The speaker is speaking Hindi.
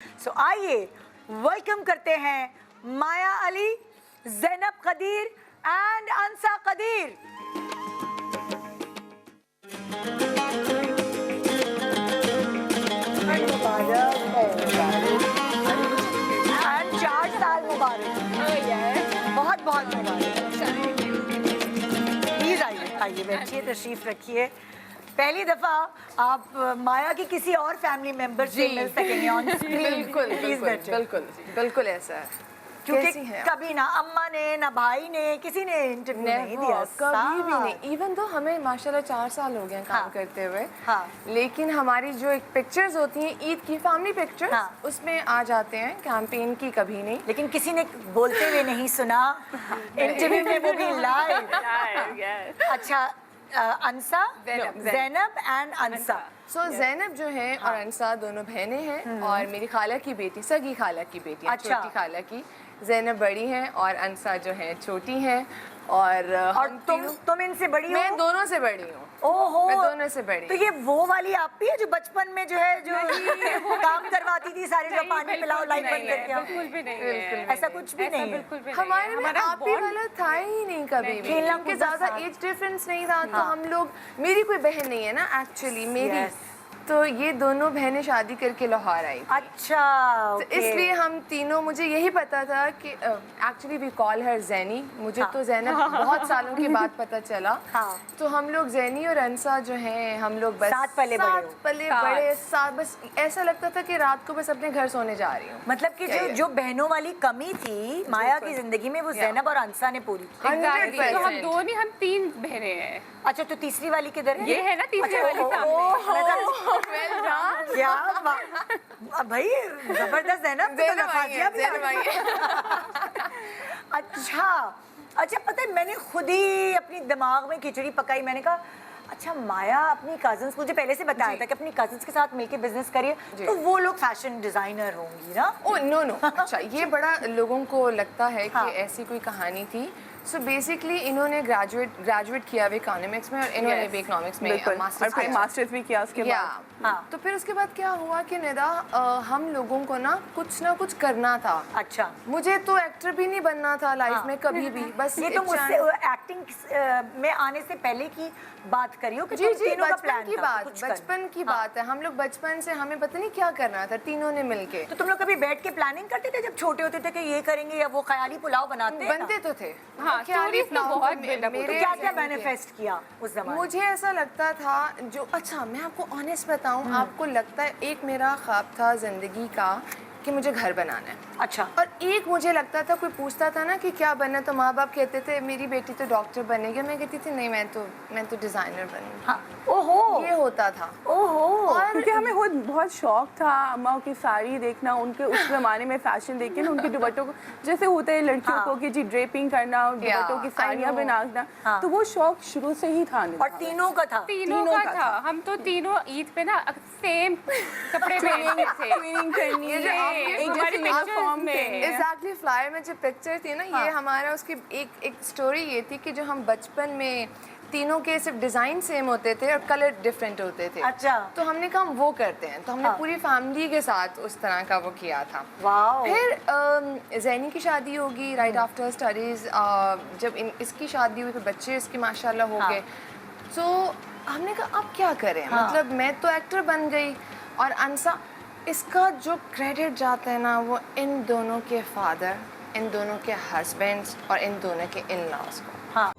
सो आइए वेलकम करते हैं माया अली, ज़ैनब कदीर एंड अंसा कदीर। एंड 4 साल मुबारक। बहुत बहुत मुबारक। प्लीज आइए आइए, बैठिए, तशरीफ रखिए। पहली दफा आप माया की किसी और फैमिली मेंबर से मिल सकेंगे ऑन स्क्रीन। बिल्कुल प्लीज बैठिए। बिल्कुल बिल्कुल ऐसा है। क्योंकि कैसी हैं आप? कभी ना अम्मा ने ना भाई ने किसी ने इंटरव्यू नहीं दिया, कभी भी नहीं। इवन तो हमें माशाल्लाह 4 साल हो गए काम करते हुए। हाँ। लेकिन हमारी जो एक पिक्चर्स होती हैं ईद की फैमिली पिक्चर्स, हाँ। उसमें आ जाते हैं, कैंपेन की कभी नहीं। लेकिन किसी ने बोलते हुए नहीं सुना इंटरव्यू में, वो भी लाइव। अच्छा, अंसा, ज़ैनब एंड अंसा। सो ज़ैनब जो है और अंसा दोनों बहनें हैं और मेरी खाला की बेटी, सगी खाला की बेटी, अच्छा। छोटी खाला की। ज़ैनब बड़ी हैं और अंसा जो है छोटी हैं। और तुम इनसे बड़ी हो? मैं दोनों से बड़ी हूँ। ओहो, मैं दोनों से बड़ी। तो ये वो वाली आप भी है जो बचपन में जो है जो काम करवाती थी सारे, जो पानी पिलाओ लाइट बंद करके? बिल्कुल भी नहीं है, ऐसा कुछ भी नहीं है। बिल्कुल भी नहीं। हमारे में आप ही वाला था ही नहीं कभी भी, खेलना क्योंकि कूदना ज्यादा साथ। एज डिफरेंस नहीं था। तो हम लोग, मेरी कोई बहन नहीं है ना एक्चुअली, मेरी तो ये दोनों बहनें शादी करके लाहौर आई थी। अच्छा, तो इसलिए हम तीनों, मुझे यही पता था कि एक्चुअली वी कॉल हर जैनी। मुझे तो ज़ैनब बहुत सालों के बाद पता चला। तो हम लोग जैनी और अंसा जो हैं, हम लोग बस साथ पले बड़े साथ, बस ऐसा लगता था कि रात को बस अपने घर सोने जा रही हूँ। मतलब कि जो बहनों वाली कमी थी माया की जिंदगी में, वो ज़ैनब और अंसा ने पूरी की। 100%। तो हम दो नहीं, हम 3 बहनें हैं। अच्छा, तो तीसरी वाली किधर है? ये है ना तीसरी वाली सामने। क्या भाई, जबरदस्त है ना। अच्छा अच्छा, पता है मैंने खुद ही अपनी दिमाग में खिचड़ी पकाई। मैंने कहा अच्छा, माया अपनी कजन्स, मुझे पहले से बताया था कि अपनी कजन्स के साथ मिलके बिजनेस करिए, तो वो लोग फैशन डिजाइनर होंगी ना? Oh no no. अच्छा, ये बड़ा लोगों को लगता है कि ऐसी कोई कहानी थी। सो बेसिकली इन्होंने ग्रेजुएट किया हुआ इकोनॉमिक्स में और इन्होंने भी इकोनॉमिक्स में मास्टर्स भी किया उसके बाद। हाँ। तो फिर उसके बाद क्या हुआ कि निदा, हम लोगों को ना कुछ करना था। अच्छा, मुझे तो एक्टर भी नहीं बनना था लाइफ में कभी भी। बस ये तो मुझसे एक्टिंग में आने से पहले की बात करियो कि जी तीनों का बचपन प्लान की था, बात, कुछ बचपन की बात है। हम लोग बचपन से, हमें पता नहीं क्या करना था, तीनों ने मिलके। तो तुम लोग कभी बैठ के प्लानिंग करते थे जब छोटे होते थे कि ये करेंगे, या वो ख्याली पुलाव बनाते हैं? बनते तो थे। हाँ, ख्याली stories तो पुलाव बहुत मेरे build-up तो क्या क्या मैनिफेस्ट किया उस जमाने? मुझे ऐसा लगता था जो, अच्छा मैं आपको ऑनेस्ट बताऊं, आपको लगता है एक मेरा ख्वाब था जिंदगी का कि मुझे घर बनाना है। अच्छा। और एक मुझे लगता था, कोई पूछता था ना कि क्या बनना, तो माँ बाप कहते थे मेरी बेटी तो डॉक्टर बनेगी, मैं कहती थी नहीं, मैं तो डिजाइनर बनूंगी। हाँ। ओहो, ये होता था। ओहो। और क्योंकि हमें बहुत शौक था अम्माओं की साड़ी देखना, उनके उस जमाने में फैशन देख के ना, उनके दुपट्टों को जैसे होता है लड़कियों को कि जी ड्रेपिंग करना, दुपट्टों की साड़ियाँ बनाना, तो वो शौक शुरू से ही था। और तीनों का था? तीनों का था। हम तो तीनों ईद पे ना सेम कपड़े पहनते थे। ट्विनिंग करनी है, एक जैसे यूनिफॉर्म में। एग्जैक्टली, फ्लायर में जो पिक्चर थी ना, ये हमारा उसकी एक स्टोरी ये थी कि जो हम बचपन में तीनों के सिर्फ डिजाइन सेम होते थे और कलर डिफरेंट होते थे। अच्छा। तो हमने कहा हम वो करते हैं, तो हमने पूरी फैमिली के साथ उस तरह का वो किया था। वाओ। फिर ज़ैनी की शादी होगी राइट आफ्टर स्टडीज। जब इसकी शादी हुई, फिर बच्चे इसके माशाल्लाह हो गए। तो हमने कहा अब क्या करें, मतलब मैं तो एक्टर बन गई और अंसा, इसका जो क्रेडिट जाता है ना, वो इन दोनों के फादर, इन दोनों के हस्बैंड्स और इन दोनों के इन लॉज को। हाँ।